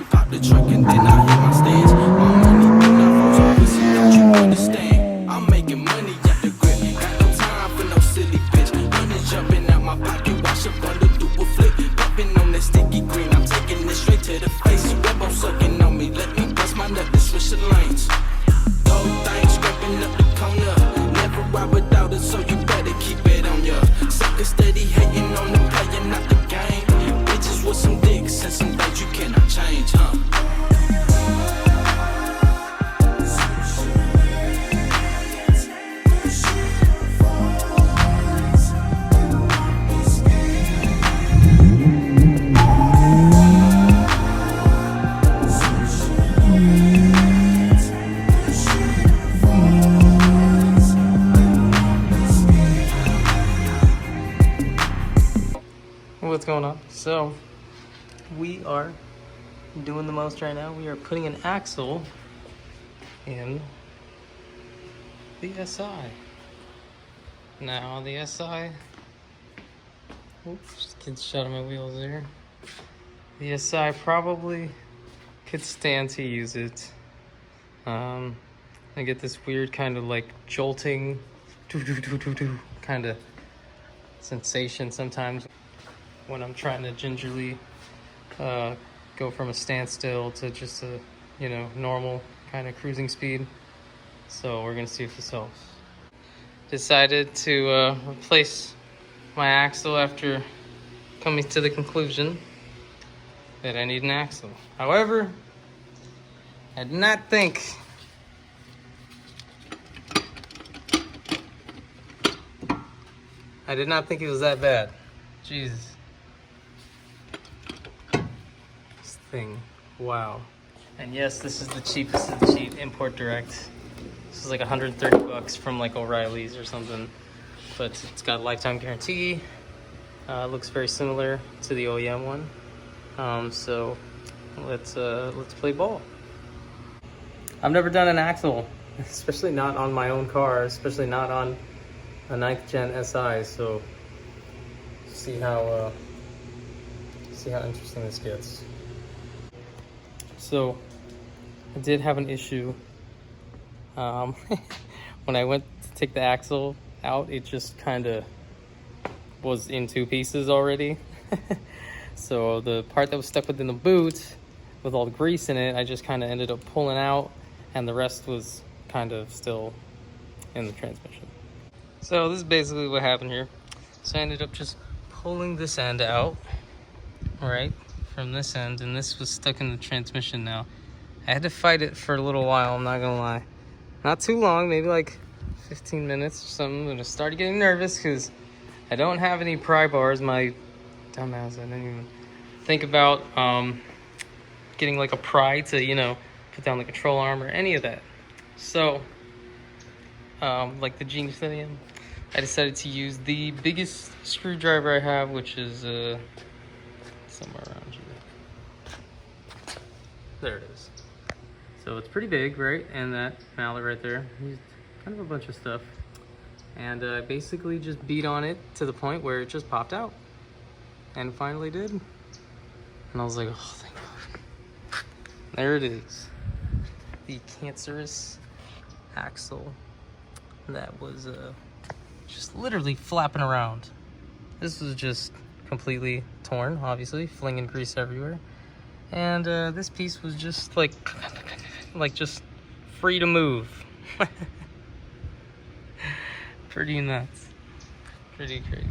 and pop the trunk and then I hit my stance. My money do not fall, so pussy, don't you understand? I'm making money at the grip, got no time for no silly bitch. Money jumping out my pocket, watch a bundle do a flip. Popping on that sticky green, I'm taking it straight to the face. You web on sucking on me, let me bust my nut and switch the lanes. Gold thing scraping up the corner, never ride without it, so you better keep it on ya. Sucker steady hating on the play and not the game. Bitches with some dicks and some things you cannot change, huh? What's going on? So we are doing the most right now. We are putting an axle in the SI. Now the SI, oops, kids shut on my wheels there. The SI probably could stand to use it. I get this weird kind of like jolting kind of sensation sometimes when I'm trying to gingerly go from a standstill to just a, you know, normal kind of cruising speed. So we're gonna see if this helps. Decided to replace my axle after coming to the conclusion that I need an axle. However, I did not think it was that bad. Jesus. Thing. Wow. And yes, this is the cheapest of the cheap, import direct. This is like 130 bucks from like O'Reilly's or something, but it's got a lifetime guarantee. Looks very similar to the OEM one. So let's play ball. I've never done an axle, especially not on my own car, especially not on a 9th gen SI. So see how interesting this gets. So I did have an issue. When I went to take the axle out, it just kind of was in two pieces already. So the part that was stuck within the boot with all the grease in it, I just kind of ended up pulling out, and the rest was kind of still in the transmission. So this is basically what happened here. So I ended up just pulling this end out, right, from this end, and this was stuck in the transmission now. I had to fight it for a little while, I'm not gonna lie. Not too long, maybe like 15 minutes or something, and I started getting nervous because I don't have any pry bars. My dumbass, I didn't even think about getting like a pry to, you know, put down the control arm or any of that. So, like the genius that I am, I decided to use the biggest screwdriver I have, which is somewhere around here. There it is. So it's pretty big, right? And that mallet right there. Used kind of a bunch of stuff. And I basically just beat on it to the point where it just popped out. And it finally did. And I was like, oh, thank God. There it is. The cancerous axle that was just literally flapping around. This was just completely torn, obviously, flinging grease everywhere. And this piece was just like just free to move. Pretty nuts. Pretty crazy.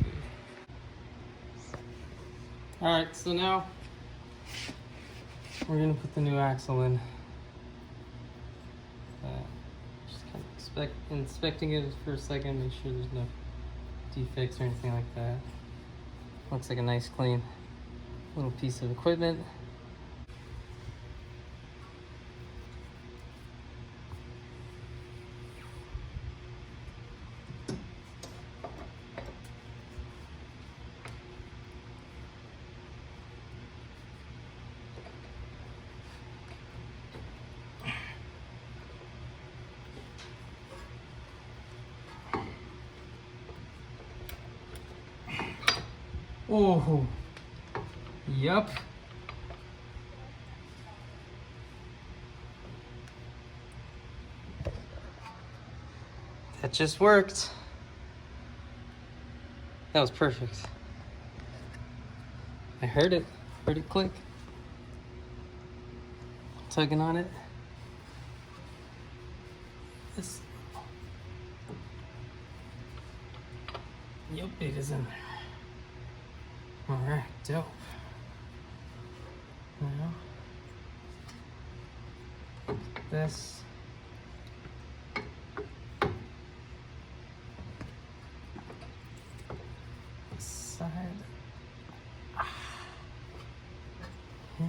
Alright, so now we're gonna put the new axle in. Just kind of inspecting it for a second, make sure there's no defects or anything like that. Looks like a nice clean little piece of equipment. Oh, yup. That just worked. That was perfect. I heard it click. Tugging on it. This. Yep, it is in there. Alright, dope. Now, this. Side. Here.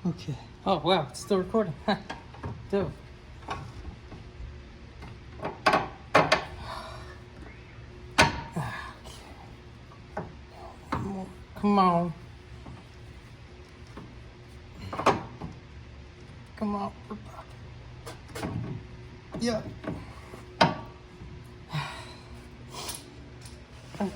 Okay. Oh wow, it's still recording. Dope. Come on. Come on. Yeah. Okay.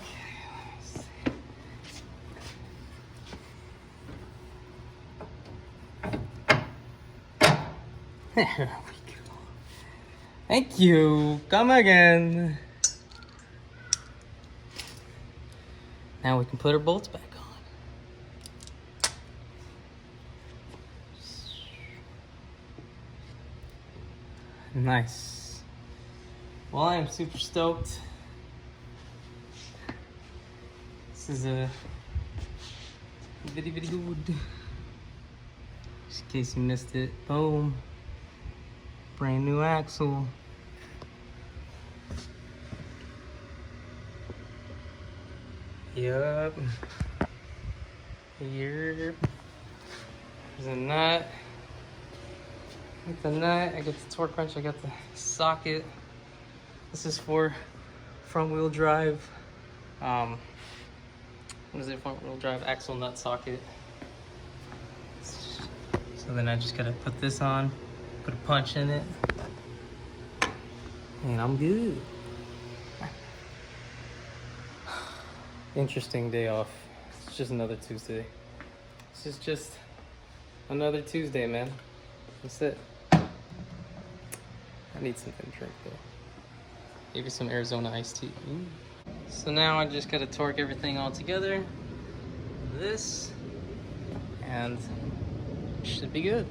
There we go. Thank you. Come again. Now we can put our bolts back on. Nice. Well, I am super stoked. This is a very good. Just in case you missed it. Boom. Brand new axle. Yup. Yep. There's a nut. I got the nut, I got the torque wrench, I got the socket. This is for front wheel drive. What is it? Front wheel drive axle nut socket. So then I just gotta put this on, put a punch in it, and I'm good. Interesting day off. It's just another Tuesday. This is just another Tuesday, man. That's it. I need something to drink though. Maybe some Arizona iced tea. Ooh. So now I just gotta torque everything all together. This, and it should be good.